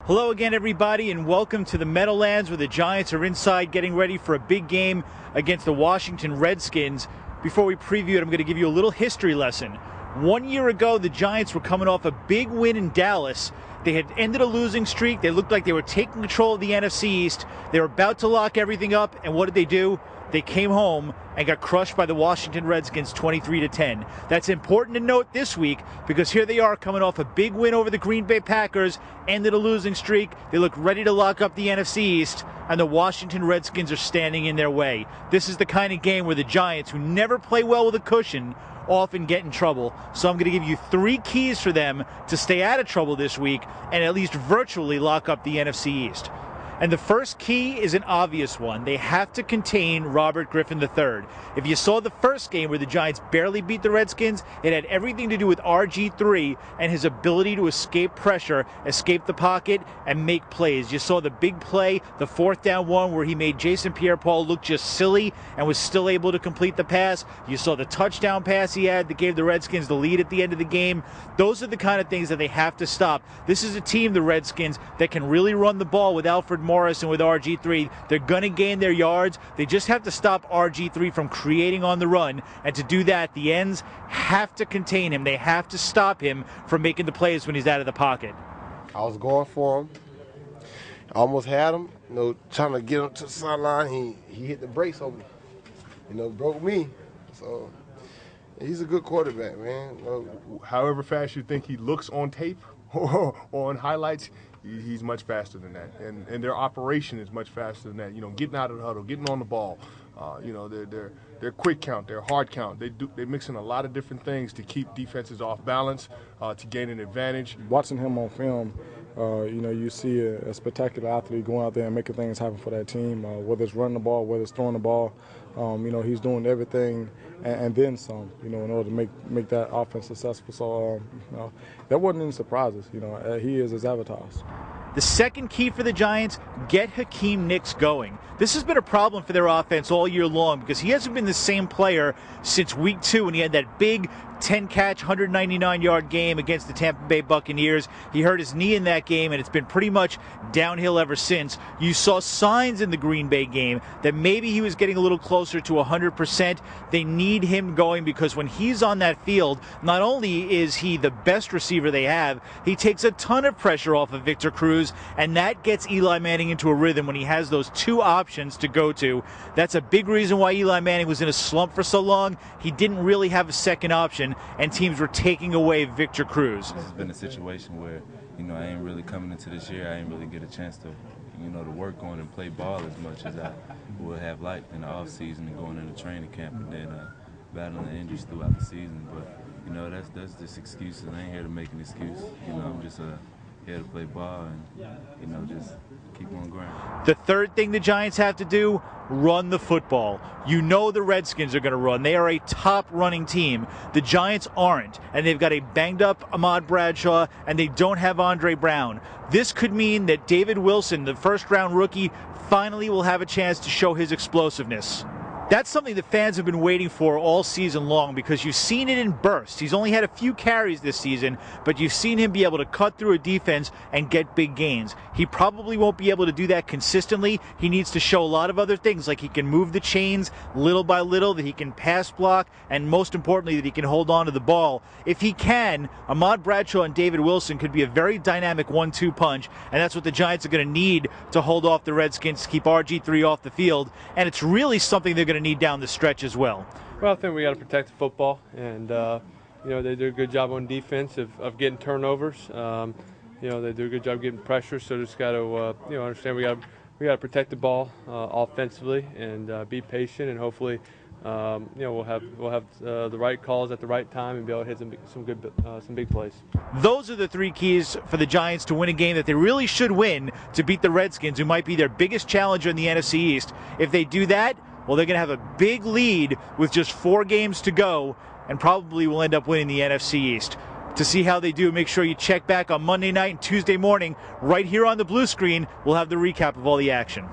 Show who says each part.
Speaker 1: Hello again, everybody, and welcome to the Meadowlands, where the Giants are inside getting ready for a big game against the Washington Redskins. Before we preview it, I'm going to give you a little history lesson. 1 year ago, the Giants were coming off a big win in Dallas. They had ended a losing streak. They looked like they were taking control of the NFC East. They were about to lock everything up, and what did they do? They came home and got crushed by the Washington Redskins 23-10. That's important to note this week because here they are coming off a big win over the Green Bay Packers, ended a losing streak. They look ready to lock up the NFC East, and the Washington Redskins are standing in their way. This is the kind of game where the Giants, who never play well with a cushion, often get in trouble. So I'm going to give you 3 keys for them to stay out of trouble this week and at least virtually lock up the NFC East. And the first key is an obvious one. They have to contain Robert Griffin III. If you saw the first game where the Giants barely beat the Redskins, it had everything to do with RG3 and his ability to escape pressure, escape the pocket, and make plays. You saw the big play, the 4th down one, where he made Jason Pierre-Paul look just silly and was still able to complete the pass. You saw the touchdown pass he had that gave the Redskins the lead at the end of the game. Those are the kind of things that they have to stop. This is a team, the Redskins, that can really run the ball with Alfred Morris and with RG3. They're going to gain their yards. They just have to stop RG3 from creating on the run, and to do that, the ends have to contain him. They have to stop him from making the plays when he's out of the pocket.
Speaker 2: I was going for him. I almost had him, trying to get him to the sideline. He hit the brakes on me, broke me. So he's a good quarterback, man.
Speaker 3: However fast you think he looks on tape or on highlights, he's much faster than that, and their operation is much faster than that. Getting out of the huddle, getting on the ball, their quick count, their hard count. They mix in a lot of different things to keep defenses off balance, to gain an advantage.
Speaker 4: Watching him on film, you see a spectacular athlete going out there and making things happen for that team. Whether it's running the ball, whether it's throwing the ball, he's doing everything and then some, in order to make that offense successful. So, that wasn't any surprises. He is as advertised.
Speaker 1: The second key for the Giants, get Hakeem Nicks going. This has been a problem for their offense all year long because he hasn't been the same player since week 2 when he had that big 10-catch, 199-yard game against the Tampa Bay Buccaneers. He hurt his knee in that game, and it's been pretty much downhill ever since. You saw signs in the Green Bay game that maybe he was getting a little closer to 100%. They need him going because when he's on that field, not only is he the best receiver they have, he takes a ton of pressure off of Victor Cruz, and that gets Eli Manning into a rhythm when he has those 2 options to go to. That's a big reason why Eli Manning was in a slump for so long. He didn't really have a second option, and teams were taking away Victor Cruz.
Speaker 5: This has been a situation where, I ain't really coming into this year. I ain't really get a chance to, to work on and play ball as much as I would have liked in the off season and going into training camp and then battling the injuries throughout the season. But that's just excuses. I ain't here to make an excuse. I'm just here to play ball and just keep on grinding.
Speaker 1: The third thing the Giants have to do, run the football. The Redskins are going to run. They are a top running team. The Giants aren't, and they've got a banged up Ahmad Bradshaw, and they don't have Andre Brown. This could mean that David Wilson, the first-round rookie, finally will have a chance to show his explosiveness. That's something that fans have been waiting for all season long because you've seen it in bursts. He's only had a few carries this season, but you've seen him be able to cut through a defense and get big gains. He probably won't be able to do that consistently. He needs to show a lot of other things, like he can move the chains little by little, that he can pass block, and most importantly, that he can hold on to the ball. If he can, Ahmad Bradshaw and David Wilson could be a very dynamic 1-2 punch, and that's what the Giants are going to need to hold off the Redskins, to keep RG3 off the field, and it's really something they're going to need down the stretch as well.
Speaker 6: Well, I think we got to protect the football, and they do a good job on defense of getting turnovers. They do a good job getting pressure. So just got to understand we got to protect the ball offensively and be patient, and hopefully we'll have the right calls at the right time and be able to hit some big plays.
Speaker 1: Those are the 3 keys for the Giants to win a game that they really should win to beat the Redskins, who might be their biggest challenger in the NFC East. If they do that, well, they're going to have a big lead with just 4 games to go and probably will end up winning the NFC East. To see how they do, make sure you check back on Monday night and Tuesday morning. Right here on the blue screen, we'll have the recap of all the action.